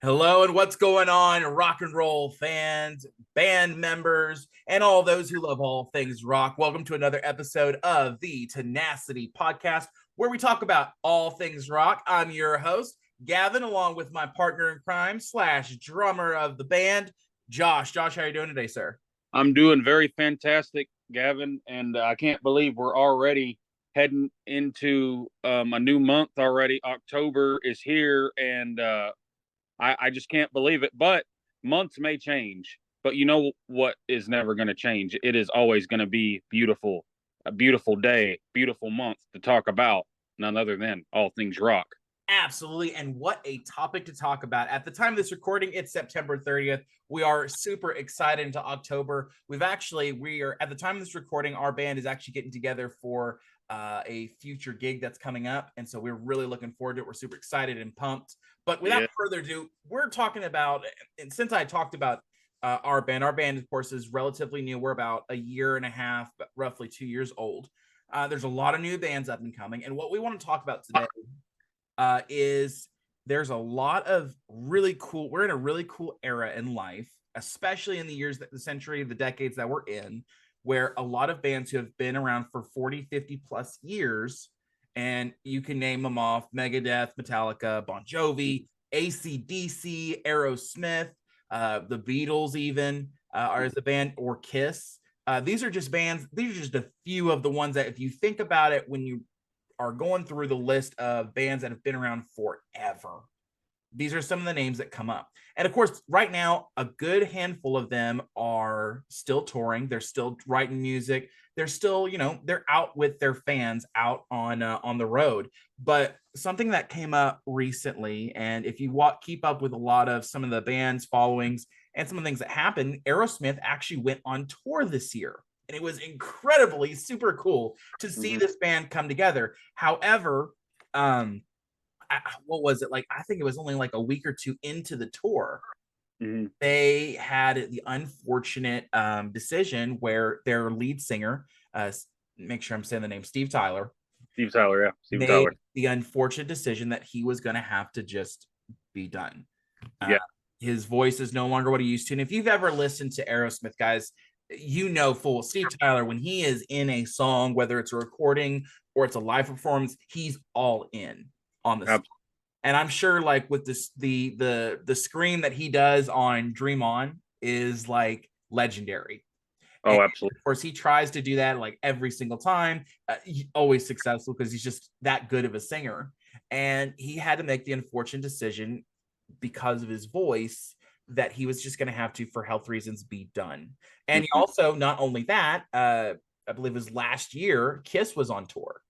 Hello, and what's going on, rock and roll fans, band members, and all those who love all things rock? Welcome to another episode of the Tenacity podcast, where we talk about all things rock. I'm your host, Gavin, along with my partner in crime slash drummer of the band, Josh. Josh, how are you doing today, sir? I'm doing very fantastic, Gavin, and I can't believe we're already heading into a new month already. October is here, and I just can't believe it. But months may change, but you know what is never going to change? It is always going to be beautiful, a beautiful day, beautiful month to talk about, none other than all things rock. Absolutely. And what a topic to talk about. At the time of this recording, it's September 30th. We are super excited into October. We are at the time of this recording, our band is actually getting together for a future gig that's coming up. And so we're really looking forward to it. We're super excited and pumped. But without Yeah, further ado, we're talking about, and since I talked about our band, of course, is relatively new. We're about a year and a half, roughly 2 years old. There's a lot of new bands up and coming. And what we want to talk about today is there's a lot of really cool, we're in a really cool era in life, especially in the years that the century, the decades that we're in, where a lot of bands who have been around for 40, 50 plus years, and you can name them off: Megadeth, Metallica, Bon Jovi, AC/DC, Aerosmith, the Beatles, even are as a band, or Kiss. These are just bands, these are just a few of the ones that, if you think about it, when you are going through the list of bands that have been around forever, these are some of the names that come up. And of course, right now, a good handful of them are still touring. They're still writing music. They're still, they're out with their fans out on the road. But something that came up recently, and if you keep up with a lot of some of the band's followings and some of the things that happened, Aerosmith actually went on tour this year. And it was incredibly super cool to see mm-hmm. this band come together. However, what was it like? I think it was only like a week or two into the tour. Mm-hmm. They had the unfortunate decision where their lead singer, make sure I'm saying the name, Steve Tyler, Steve Tyler, yeah, Steve made Tyler, the unfortunate decision that he was going to have to just be done. Uh, yeah. his voice is no longer what he used to. And if you've ever listened to Aerosmith, guys, you know full Steve Tyler, when he is in a song, whether it's a recording or it's a live performance, he's all in on the song. And I'm sure, like, with this, the scream that he does on Dream On is like legendary. And Oh, absolutely. of course, he tries to do that like every single time, always successful because he's just that good of a singer. And he had to make the unfortunate decision because of his voice that he was just going to have to, for health reasons, be done. And he Mm-hmm. also, not only that, I believe it was last year, Kiss was on tour,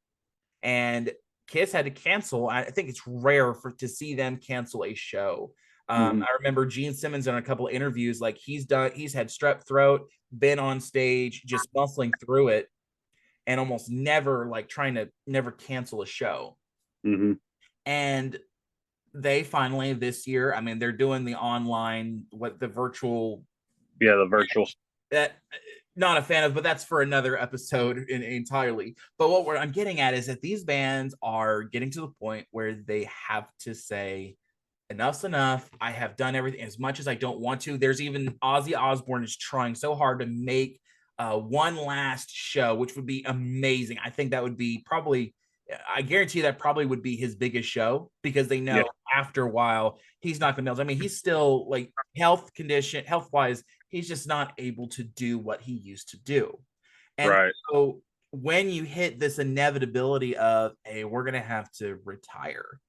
and Kiss had to cancel. I think it's rare to see them cancel a show. Mm-hmm. I remember Gene Simmons in a couple of interviews, like he's had strep throat, been on stage, just bustling through it, and almost never like trying to never cancel a show. Mm-hmm. And they finally this year, I mean, they're doing the online, the virtual, Yeah, the virtual. that not a fan of, but that's for another episode entirely. But what I'm getting at is that these bands are getting to the point where they have to say, enough's enough. I have done everything as much as I don't want to. There's even Ozzy Osbourne is trying so hard to make one last show, which would be amazing. I think that would be probably, I guarantee that probably would be his biggest show, because they Yeah, know after a while he's not going to be able to. I mean, he's still like health wise, he's just not able to do what he used to do. And right. so when you hit this inevitability of, hey, we're going to have to retire,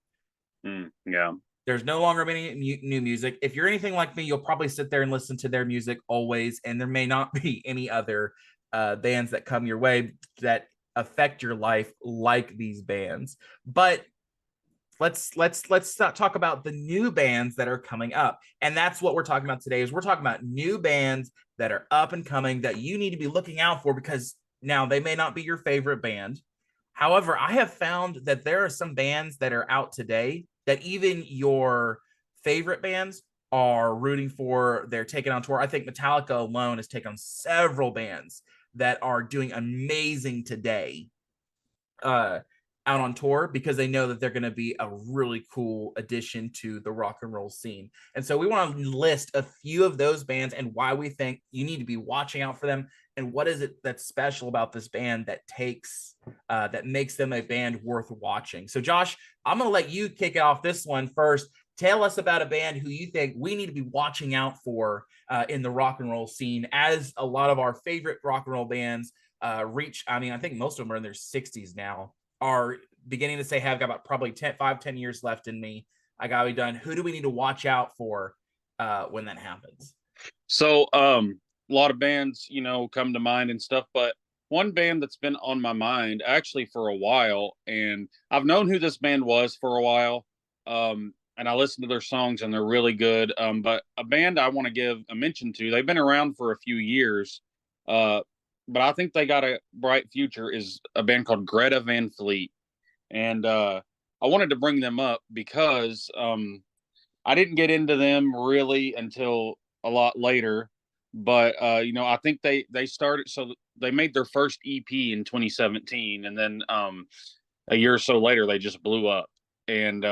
Yeah. there's no longer any new music. If you're anything like me, you'll probably sit there and listen to their music always, and there may not be any other bands that come your way that affect your life like these bands. But let's talk about the new bands that are coming up, and that's what we're talking about today. Is we're talking about new bands that are up and coming that you need to be looking out for, because now they may not be your favorite band. However, I have found that there are some bands that are out today that even your favorite bands are rooting for. They're taking on tour. I think Metallica alone has taken on several bands that are doing amazing today. Uh, out on tour because they know that they're going to be a really cool addition to the rock and roll scene. And so we want to list a few of those bands and why we think you need to be watching out for them, and what is it that's special about this band that makes them a band worth watching. So Josh, I'm going to let you kick off this one first. Tell us about a band who you think we need to be watching out for in the rock and roll scene, as a lot of our favorite rock and roll bands I think most of them are in their 60s now, are beginning to say, have got about probably 10 years left in me. I got to be done. Who do we need to watch out for when that happens? So, a lot of bands, come to mind and stuff, but one band that's been on my mind actually for a while, and I've known who this band was for a while, and I listen to their songs and they're really good. But a band I want to give a mention to, they've been around for a few years, but I think they got a bright future, is a band called Greta Van Fleet. And I wanted to bring them up because I didn't get into them really until a lot later. But I think they started, so they made their first EP in 2017, and then a year or so later they just blew up. And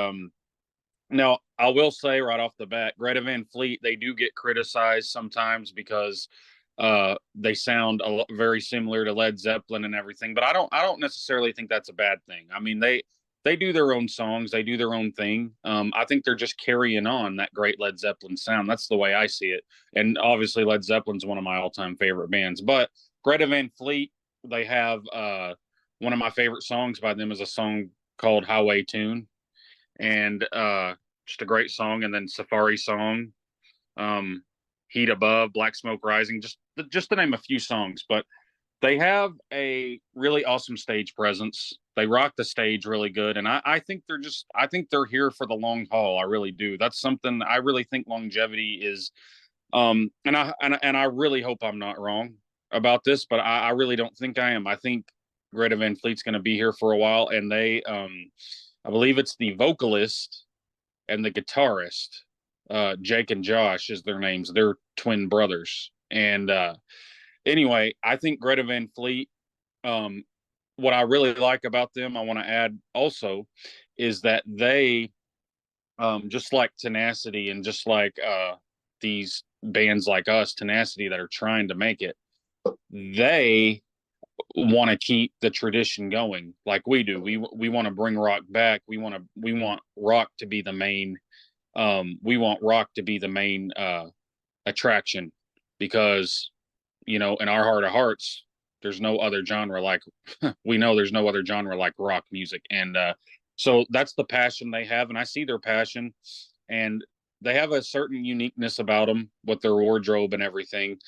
now I will say right off the bat, Greta Van Fleet, they do get criticized sometimes because they sound very similar to Led Zeppelin and everything, but I don't necessarily think that's a bad thing. I mean, they do their own songs, they do their own thing. I think they're just carrying on that great Led Zeppelin sound. That's the way I see it. And obviously Led Zeppelin's one of my all-time favorite bands. But Greta Van Fleet, they have one of my favorite songs by them is a song called Highway Tune, and just a great song. And then Safari Song, Heat Above, Black Smoke Rising, just to name a few songs. But they have a really awesome stage presence. They rock the stage really good, and I think they're here for the long haul. I really do. That's something I really think longevity is. And I really hope I'm not wrong about this, but I really don't think I am. I think Greta Van Fleet's going to be here for a while, and they, I believe it's the vocalist and the guitarist, Jake and Josh is their names. They're twin brothers, and anyway, I think Greta Van Fleet, what I really like about them, I want to add also, is that they, just like Tenacity and just like these bands like us, Tenacity, that are trying to make it, they want to keep the tradition going like we do. We want to bring rock back. We want rock to be the main. We want rock to be the main attraction, because in our heart of hearts, there's no other genre like we know there's no other genre like rock music. And so that's the passion they have, and I see their passion, and they have a certain uniqueness about them with their wardrobe and everything.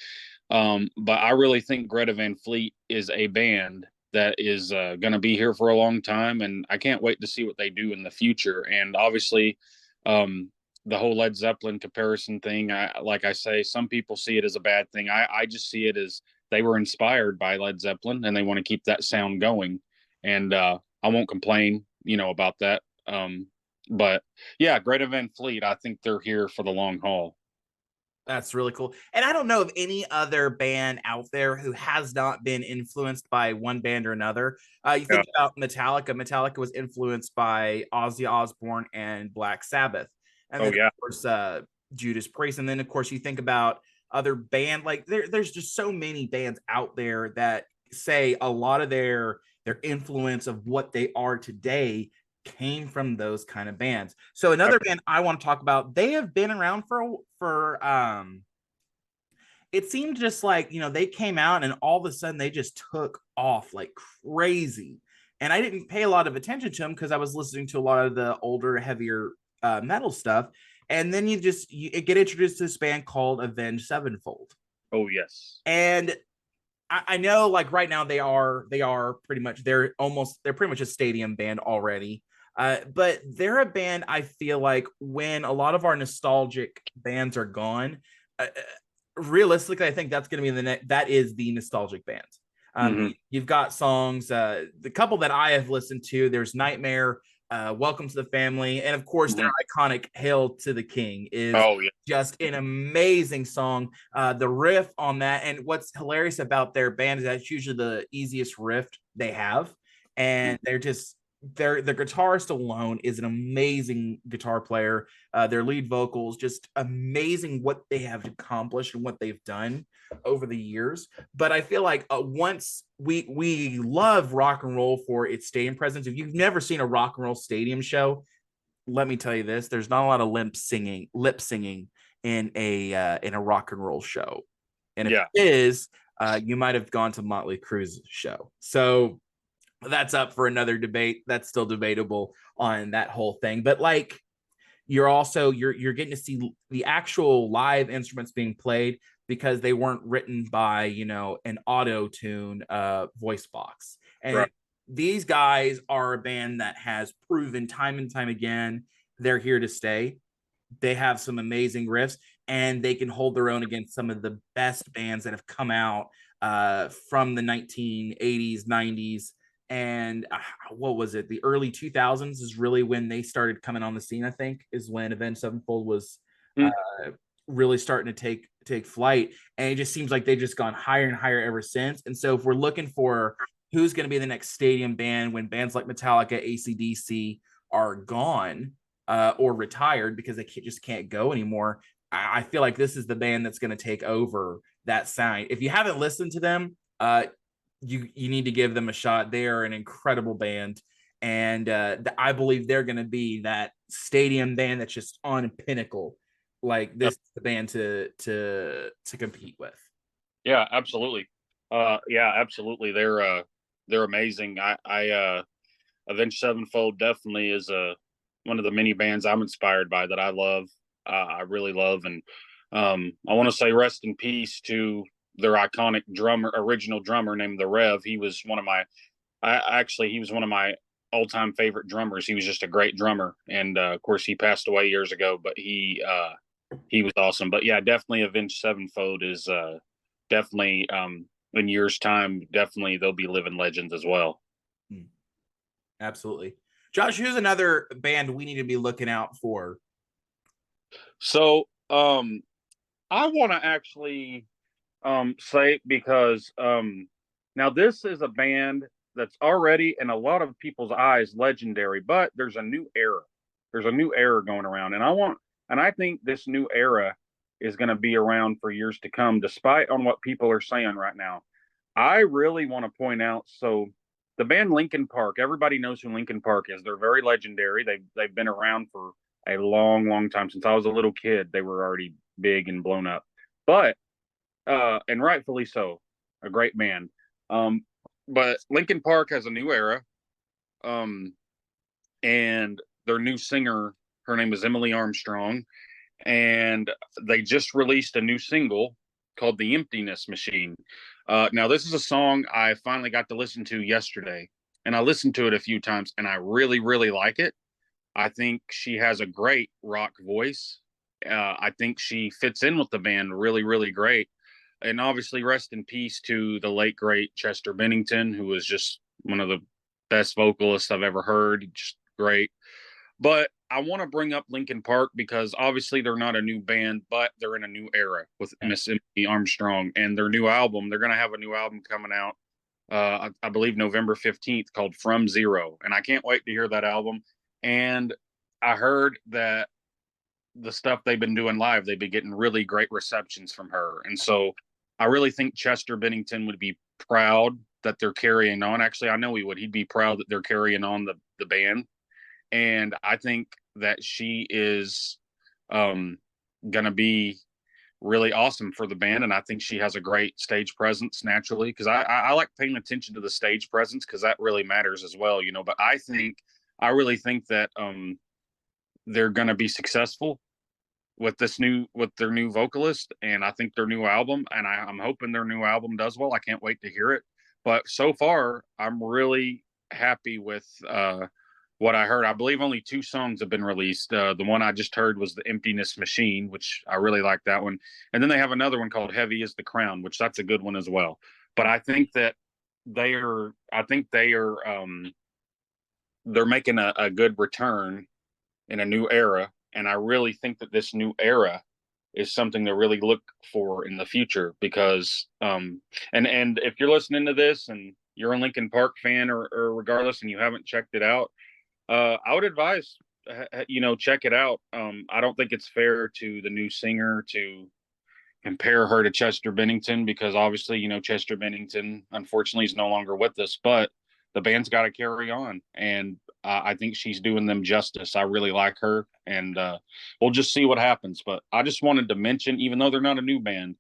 But I really think Greta Van Fleet is a band that is going to be here for a long time, and I can't wait to see what they do in the future. And obviously, the whole Led Zeppelin comparison thing, like I say, some people see it as a bad thing. I just see it as they were inspired by Led Zeppelin and they want to keep that sound going. And I won't complain, about that. But yeah, Greta Van Fleet, I think they're here for the long haul. That's really cool. And I don't know of any other band out there who has not been influenced by one band or another. You think about Metallica. Metallica was influenced by Ozzy Osbourne and Black Sabbath. And then, of course, Judas Priest. And then, of course, you think about other band, like there's just so many bands out there that say a lot of their influence of what they are today came from those kind of bands. So another band I want to talk about, they have been around for it seemed just like, they came out and all of a sudden they just took off like crazy. And I didn't pay a lot of attention to them because I was listening to a lot of the older, heavier metal stuff. And then you get introduced to this band called Avenged Sevenfold. Oh yes. And I know, like right now they are pretty much, they're pretty much a stadium band already. But they're a band, I feel like, when a lot of our nostalgic bands are gone, realistically, I think that's going to be that is the nostalgic band. You've got songs, the couple that I have listened to, there's Nightmare, Welcome to the Family, and of course their iconic Hail to the King is just an amazing song. The riff on that, and what's hilarious about their band is that's usually the easiest riff they have, and they're just their guitarist alone is an amazing guitar player. Their lead vocals, just amazing what they have accomplished and what they've done over the years. But I feel like once we love rock and roll for its stadium presence. If you've never seen a rock and roll stadium show, let me tell you this: there's not a lot of lip singing in a rock and roll show, and if Yeah, it is, you might have gone to Motley Crue's show. So that's up for another debate. That's still debatable on that whole thing. But like, you're getting to see the actual live instruments being played because they weren't written by an auto tune voice box. And right. these guys are a band that has proven time and time again they're here to stay. They have some amazing riffs, and they can hold their own against some of the best bands that have come out from the 1980s, 90s, and what was it? The early 2000s is really when they started coming on the scene. I think is when Avenged Sevenfold was Mm. really starting to take flight, and it just seems like they've just gone higher and higher ever since. And so, if we're looking for who's going to be the next stadium band when bands like Metallica, AC/DC are gone or retired because they just can't go anymore, I feel like this is the band that's going to take over that sound. If you haven't listened to them, you need to give them a shot. They are an incredible band, and I believe they're going to be that stadium band that's just on pinnacle. Like this, the band to compete with. Yeah, absolutely. Yeah, absolutely. They're amazing. Avenged Sevenfold definitely is one of the many bands I'm inspired by that I love. I really love, and I want to say rest in peace to their iconic original drummer named the Rev. He was one of my, he was one of my all-time favorite drummers. He was just a great drummer, and of course he passed away years ago. But he was awesome. But yeah, definitely Avenged Sevenfold is definitely in years' time, definitely they'll be living legends as well. Absolutely. Josh, who's another band we need to be looking out for? So I want to actually say because now this is a band that's already in a lot of people's eyes legendary, but there's a new era. There's a new era going around, and I think this new era is going to be around for years to come, despite on what people are saying right now. I really want to point out the band Linkin Park. Everybody knows who Linkin Park is. They're very legendary. They've been around for a long, long time. Since I was a little kid, they were already big and blown up. But and rightfully so, a great band. Um, but Linkin Park has a new era, um, and their new singer, her name is Emily Armstrong, and they just released a new single called "The Emptiness Machine." Now, this is a song I finally got to listen to yesterday, and I listened to it a few times, and I really, really like it. I think she has a great rock voice. I think she fits in with the band really, really great. And obviously, rest in peace to the late great Chester Bennington, who was just one of the best vocalists I've ever heard. Just great. But I want to bring up Linkin Park because obviously they're not a new band, but they're in a new era with Miss Emily Armstrong and their new album. They're going to have a new album coming out, I believe November 15th, called From Zero. And I can't wait to hear that album. And I heard that the stuff they've been doing live, they've been getting really great receptions from her. And so I really think Chester Bennington would be proud that they're carrying on. Actually, I know he would. He'd be proud that they're carrying on the band. And I think that she is going to be really awesome for the band. And I think she has a great stage presence naturally because I like paying attention to the stage presence because that really matters as well, you know. But I really think that they're going to be successful with their new vocalist, and I think their new album, and I'm hoping their new album does well. I can't wait to hear it. But so far, I'm really happy with what I heard. I believe only 2 songs have been released. The one I just heard was "The Emptiness Machine," which I really like that one, and then they have another one called "Heavy Is the Crown," which that's a good one as well. But I think that I think they're making a good return in a new era. And I really think that this new era is something to really look for in the future because and if you're listening to this and you're a Linkin Park fan or regardless and you haven't checked it out, I would advise, check it out. I don't think it's fair to the new singer to compare her to Chester Bennington because obviously, Chester Bennington unfortunately is no longer with us, but the band's got to carry on. And I think she's doing them justice. I really like her, and we'll just see what happens. But I just wanted to mention, even though they're not a new band,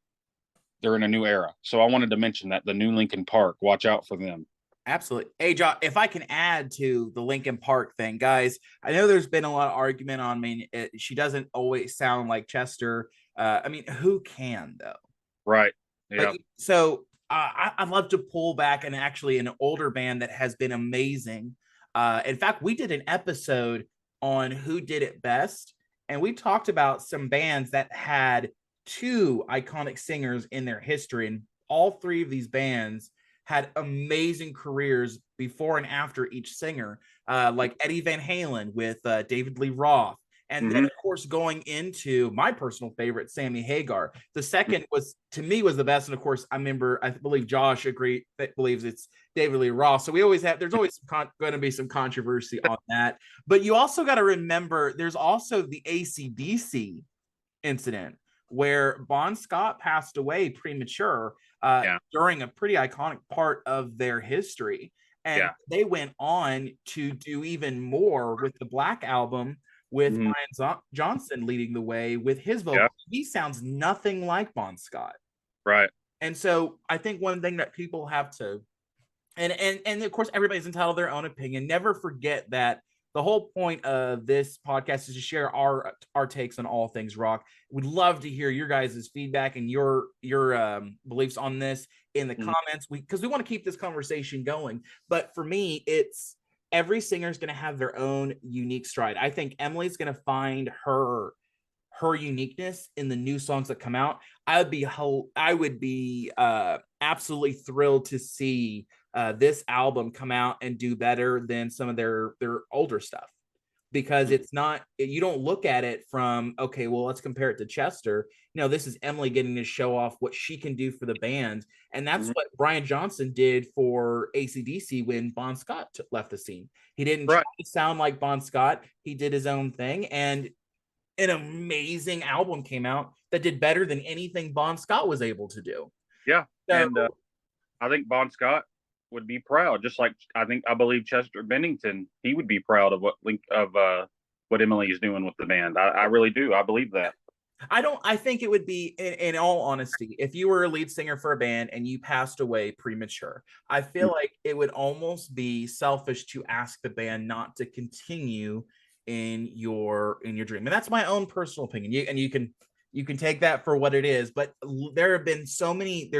they're in a new era. So I wanted to mention that the new Linkin Park, watch out for them. Absolutely. Hey, Josh, if I can add to the Linkin Park thing, guys, I know there's been a lot of argument on me. She doesn't always sound like Chester. I mean, who can though? Right. But Yeah. so I'd love to pull back and actually an older band that has been amazing. In fact, we did an episode on who did it best, and we talked about some bands that had two iconic singers in their history, and all three of these bands had amazing careers before and after each singer, like Eddie Van Halen with David Lee Roth. And then, Mm-hmm. of course, going into my personal favorite, Sammy Hagar. The second was, to me, was the best. And of course, I believe Josh believes it's David Lee Roth. So we always have, there's always going to be some controversy on that. But you also got to remember, there's also the AC/DC incident where Bon Scott passed away premature during a pretty iconic part of their history. And they went on to do even more with the Black Album with Brian Johnson leading the way with his vocal. Yeah. He sounds nothing like Bon Scott. Right. And so I think one thing that people have to, and of course, everybody's entitled to their own opinion. Never forget that the whole point of this podcast is to share our takes on all things rock. We'd love to hear your guys' feedback and your beliefs on this in the comments. Because we want to keep this conversation going. But for me, it's every singer is going to have their own unique stride. I think Emily's going to find her uniqueness in the new songs that come out. I would be absolutely thrilled to see this album come out and do better than some of their older stuff, because it's not, you don't look at it from, okay, well, let's compare it to Chester. No, this is Emily getting to show off what she can do for the band. And that's what Brian Johnson did for AC/DC when Bon Scott left the scene. He didn't try to sound like Bon Scott. He did his own thing, and an amazing album came out that did better than anything Bon Scott was able to do. Yeah. So, and I think Bon Scott would be proud, just like I believe Chester Bennington, he would be proud of what Emily is doing with the band. I really do. I believe that. I think it would be, in all honesty, if you were a lead singer for a band and you passed away premature, I feel like it would almost be selfish to ask the band not to continue in your dream. And that's my own personal opinion. You can take that for what it is, but there's so many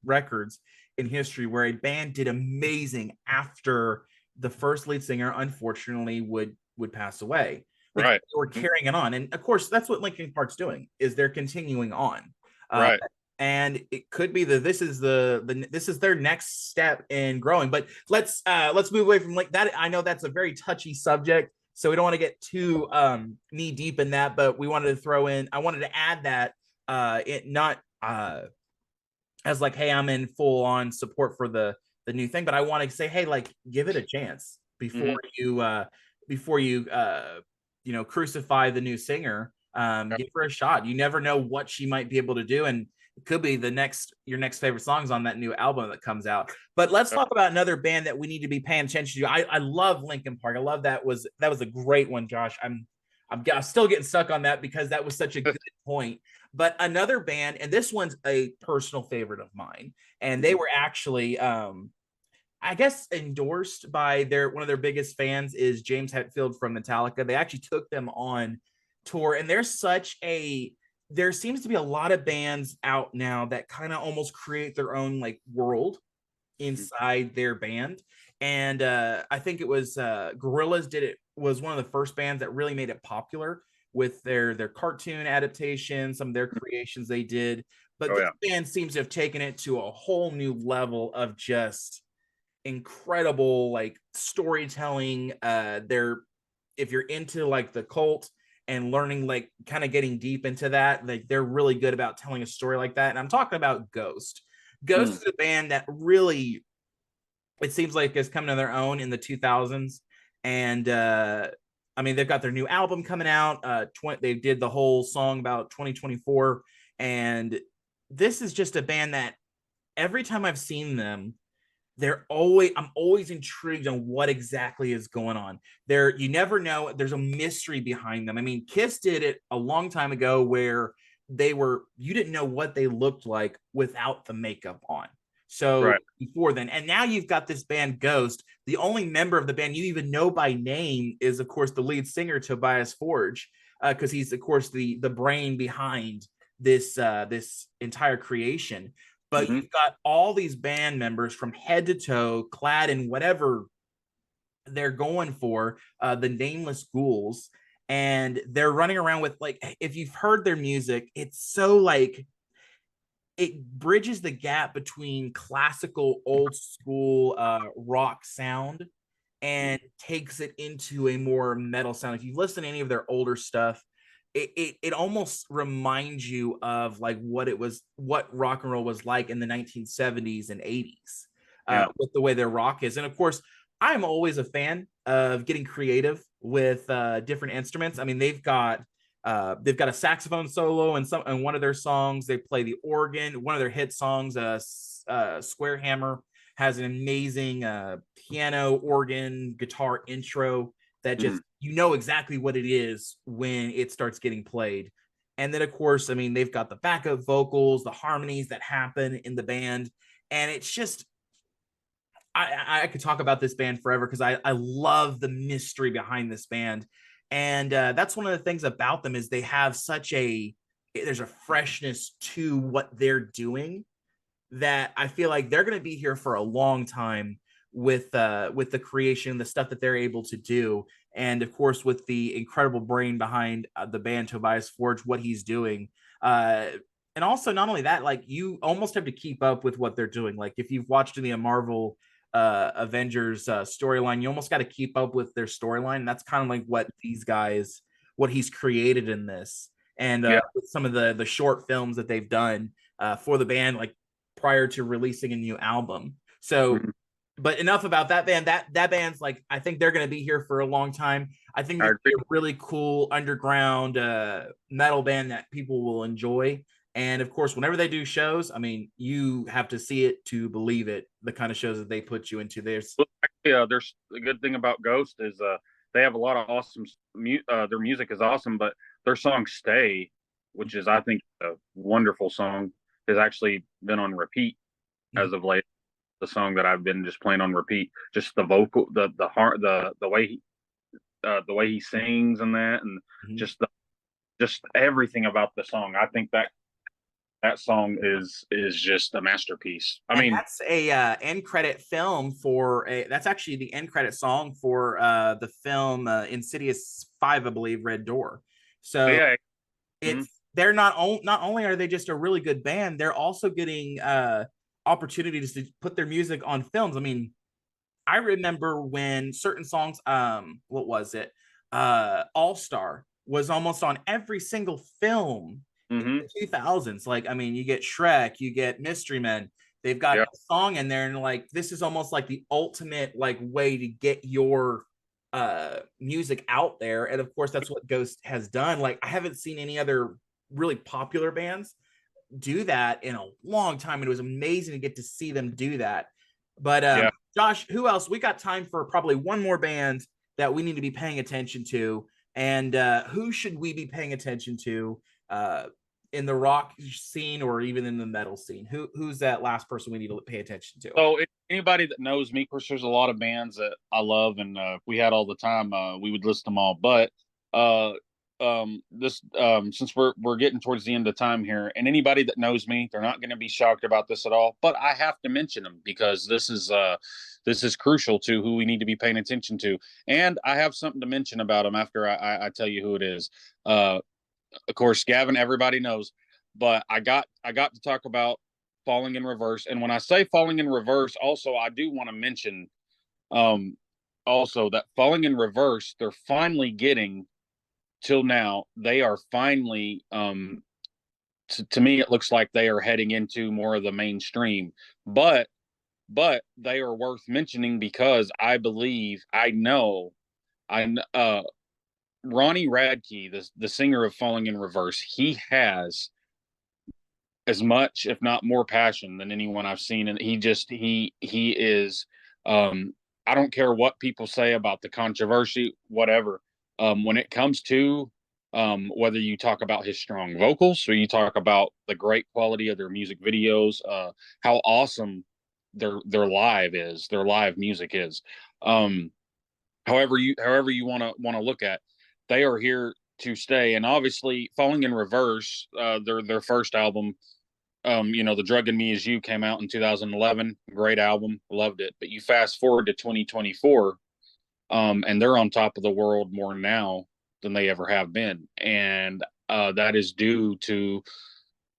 records in history where a band did amazing after the first lead singer unfortunately would pass away. Right. We're carrying it on. And of course, that's what Linkin Park's doing, is they're continuing on. Right. And it could be that this is this is their next step in growing. But let's move away from like that. I know that's a very touchy subject, so we don't want to get too knee deep in that. But I wanted to add that it not as like, hey, I'm in full on support for the new thing, but I want to say, hey, like, give it a chance before you crucify the new singer. Give her a shot. You never know what she might be able to do, and it could be your next favorite songs on that new album that comes out. But let's talk about another band that we need to be paying attention to. I love Linkin Park. I love that was a great one, Josh. I'm still getting stuck on that because that was such a good point. But another band, and this one's a personal favorite of mine, and they were actually I guess endorsed by one of their biggest fans is James Hetfield from Metallica. They actually took them on tour, and there seems to be a lot of bands out now that kind of almost create their own like world inside their band. And I think it was Gorillaz was one of the first bands that really made it popular with their cartoon adaptations, some of their creations they did. But this band seems to have taken it to a whole new level of just incredible like storytelling. If you're into like the cult and learning, like kind of getting deep into that, like they're really good about telling a story like that. And I'm talking about Ghost is a band that really, it seems like, has come to their own in the 2000s, and I mean, they've got their new album coming out. They did the whole song about 2024, and this is just a band that every time I've seen them, I'm always intrigued on what exactly is going on. You never know. There's a mystery behind them. I mean, Kiss did it a long time ago where you didn't know what they looked like without the makeup on. So Right. before then, and now you've got this band Ghost. The only member of the band you even know by name is, of course, the lead singer Tobias Forge, because he's, of course, the brain behind this entire creation. But Mm-hmm. you've got all these band members from head to toe clad in whatever they're going for, the nameless ghouls, and they're running around with, like, if you've heard their music, it's so like it bridges the gap between classical old school rock sound and takes it into a more metal sound. If you listen to any of their older stuff, it almost reminds you of like what rock and roll was like in the 1970s and 80s, Yeah. with the way their rock is. And of course, I'm always a fan of getting creative with different instruments. I mean, they've got a saxophone solo in one of their songs. They play the organ. One of their hit songs, Square Hammer, has an amazing piano, organ, guitar intro that Mm-hmm. just, you know exactly what it is when it starts getting played. And then, of course, I mean, they've got the backup vocals, the harmonies that happen in the band. And it's just, I could talk about this band forever because I love the mystery behind this band. And that's one of the things about them is there's a freshness to what they're doing that I feel like they're going to be here for a long time with the creation, the stuff that they're able to do, and of course with the incredible brain behind the band Tobias Forge, what he's doing. And also, not only that, like, you almost have to keep up with what they're doing. Like, if you've watched the Marvel Avengers storyline, you almost got to keep up with their storyline. And that's kind of like what he's created in this, and Yeah. with some of the short films that they've done for the band, like prior to releasing a new album. So, Mm-hmm. but enough about that band. That band's like, I think they're going to be here for a long time. I think I they're agree. a really cool underground metal band that people will enjoy. And of course, whenever they do shows, I mean, you have to see it to believe it. The kind of shows that they put you into. Well, actually, there's the good thing about Ghost is they have a lot of awesome. Their music is awesome, but their song "Stay," which is I think a wonderful song, has actually been on repeat as of late. The song that I've been just playing on repeat, just the vocal, the heart, the way he sings and that, and Mhm. just just everything about the song. I think that song is just a masterpiece. I And mean, that's a end credit film that's actually the end credit song for the film Insidious 5, I believe, Red Door. So yeah. it's Mhm. they're not only are they just a really good band, they're also getting opportunities to put their music on films. I mean, I remember when certain songs, what was it? All Star was almost on every single film in Mhm. the 2000s. Like, I mean, you get Shrek, you get Mystery Men. They've got Yeah. a song in there, and like, this is almost like the ultimate like way to get your music out there. And of course, that's what Ghost has done. Like, I haven't seen any other really popular bands do that in a long time. It was amazing to get to see them do that. But Yeah. Josh, who else? We got time for probably one more band that we need to be paying attention to. And who should we be paying attention to in the rock scene or even in the metal scene? Who's that last person we need to pay attention to? So anybody that knows me, of course, there's a lot of bands that I love, and if we had all the time, we would list them all. But uh, this since we're getting towards the end of time here, and anybody that knows me, they're not going to be shocked about this at all. But I have to mention them because this is crucial to who we need to be paying attention to, and I have something to mention about them after I tell you who it is. Of course, Gavin, everybody knows, but I got to talk about Falling in Reverse. And when I say Falling in Reverse, also I do want to mention um also that Falling in Reverse, they're finally getting till now, they are finally to me it looks like they are heading into more of the mainstream. But they are worth mentioning because I believe I know Ronnie Radke, the singer of Falling in Reverse, he has as much, if not more, passion than anyone I've seen, and he is. Um, I don't care what people say about the controversy, whatever. When it comes to whether you talk about his strong vocals or you talk about the great quality of their music videos, how awesome their live music is. Um, however you want to look at, they are here to stay. And obviously, Falling in Reverse, their first album, The Drug in Me Is You, came out in 2011. Great album, loved it. But you fast forward to 2024, and they're on top of the world more now than they ever have been, and that is due to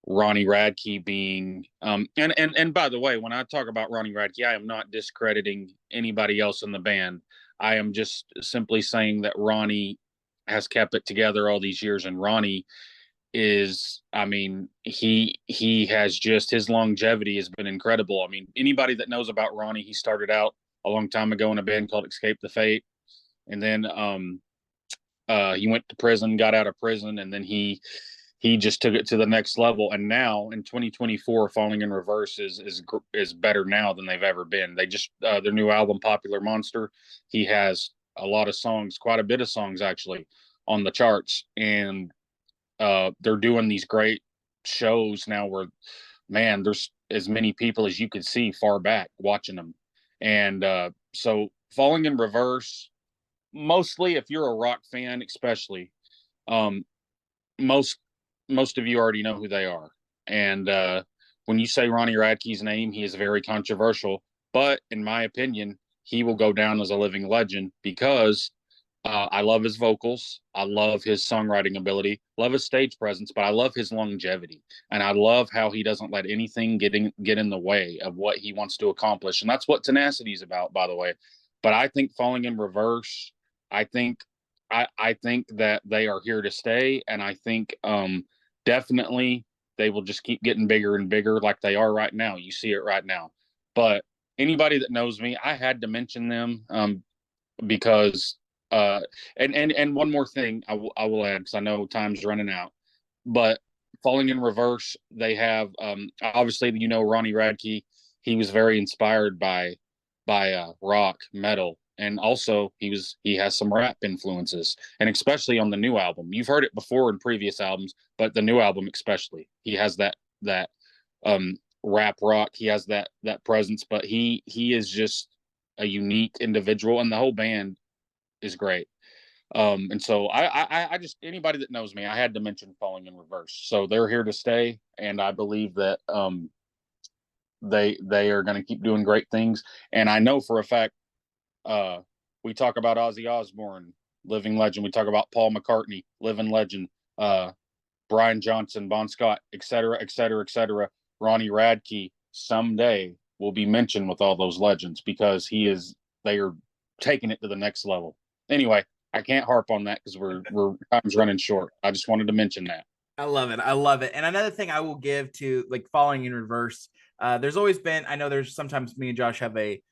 Ronnie Radke being and by the way, when I talk about Ronnie Radke, I am not discrediting anybody else in the band. I am just simply saying that Ronnie has kept it together all these years, and Ronnie is, I mean, he has just, his longevity has been incredible. I mean, anybody that knows about Ronnie, he started out a long time ago in a band called Escape the Fate, and then he went to prison, got out of prison, and then he just took it to the next level. And now in 2024, Falling in Reverse is better now than they've ever been. They just their new album, Popular Monster, he has a lot of songs, quite a bit of songs actually, on the charts, and they're doing these great shows now where, man, there's as many people as you could see far back watching them. And so Falling in Reverse, mostly if you're a rock fan, especially, um, most most of you already know who they are. And when you say Ronnie Radke's name, he is very controversial, but in my opinion, he will go down as a living legend because I love his vocals. I love his songwriting ability. Love his stage presence, but I love his longevity, and I love how he doesn't let anything get in the way of what he wants to accomplish. And that's what Tenacity is about, by the way. But I think Falling in Reverse, I think I think that they are here to stay, and I think definitely they will just keep getting bigger and bigger like they are right now. You see it right now. But anybody that knows me, I had to mention them because uh and one more thing I will add, because I know time's running out, but Falling in Reverse, they have obviously, Ronnie Radke, he was very inspired by rock metal, and also he has some rap influences, and especially on the new album. You've heard it before in previous albums, but the new album especially, he has that rap rock, he has that presence, but he is just a unique individual, and the whole band is great. And so I just, anybody that knows me, I had to mention Falling in Reverse. So they're here to stay, and I believe that they are going to keep doing great things. And I know for a fact, we talk about Ozzy Osbourne, living legend. We talk about Paul McCartney, living legend. Brian Johnson, Bon Scott, et cetera, et cetera, et cetera. Ronnie Radke someday will be mentioned with all those legends because they are taking it to the next level. Anyway, I can't harp on that because we're time's running short. I just wanted to mention that. I love it. I love it. And another thing I will give to, like, Falling in Reverse, there's always been, I know there's sometimes me and Josh have a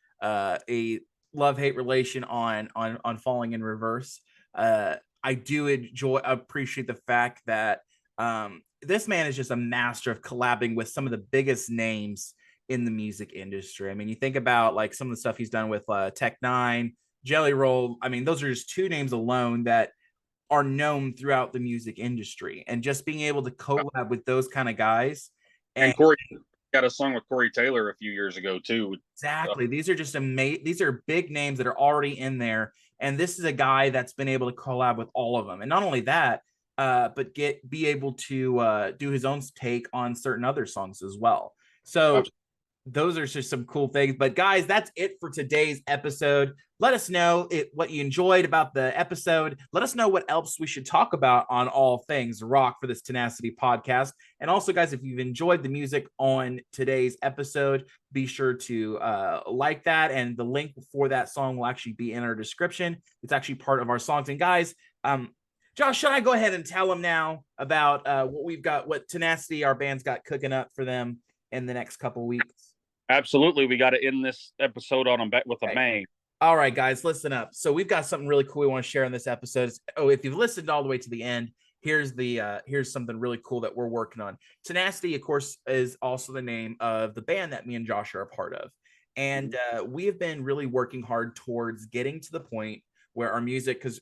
love-hate relation on Falling in Reverse. I do appreciate the fact that this man is just a master of collabing with some of the biggest names in the music industry. I mean, you think about like some of the stuff he's done with Tech Nine, Jelly Roll. I mean, those are just two names alone that are known throughout the music industry, and just being able to collab with those kind of guys. And And Corey got a song with Corey Taylor a few years ago too. exactly, these are just amazing. These are big names that are already in there, and this is a guy that's been able to collab with all of them. And not only that, but be able to do his own take on certain other songs as well. So those are just some cool things. But guys, that's it for today's episode. Let us know what you enjoyed about the episode. Let us know what else we should talk about on all things rock for this Tenacity podcast. And also, guys, if you've enjoyed the music on today's episode, be sure to like that. And the link for that song will actually be in our description. It's actually part of our songs. And guys, Josh, should I go ahead and tell them now about what we've got, what Tenacity, our band's got cooking up for them in the next couple weeks? Absolutely, we got to end this episode with a bang. All right, guys, listen up. So we've got something really cool we want to share in this episode. Oh, if you've listened all the way to the end, here's something really cool that we're working on. Tenacity, of course, is also the name of the band that me and Josh are a part of. And we have been really working hard towards getting to the point where our music, because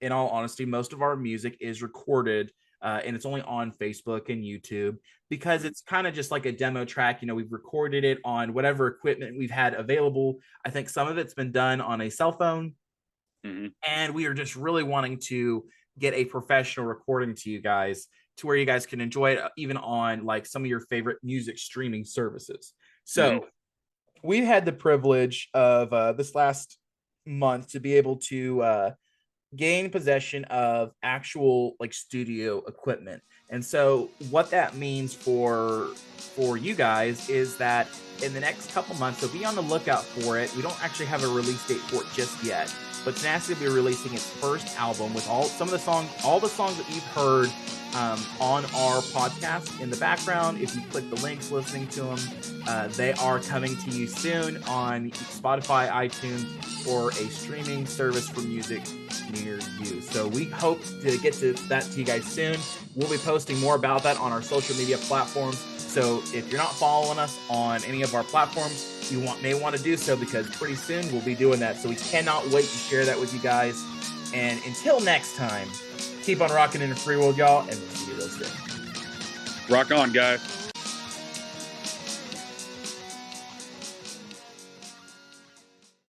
in all honesty, most of our music is recorded and it's only on Facebook and YouTube because it's kind of just like a demo track. You know, we've recorded it on whatever equipment we've had available. I think some of it's been done on a cell phone, and we are just really wanting to get a professional recording to you guys to where you guys can enjoy it even on like some of your favorite music streaming services. So we've had the privilege of this last month to be able to gain possession of actual like studio equipment. And so what that means for you guys is that in the next couple months, so be on the lookout for it. We don't actually have a release date for it just yet, but Tenacity will be releasing its first album with all the songs that you've heard on our podcast in the background. If you click the links listening to them, they are coming to you soon on Spotify, iTunes, or a streaming service for music near you. So we hope to get to that to you guys soon. We'll be posting more about that on our social media platforms. So if you're not following us on any of our platforms, you may want to do so because pretty soon we'll be doing that. So we cannot wait to share that with you guys. And until next time, keep on rocking in the free world, y'all, and we'll see you real soon. Rock on, guys.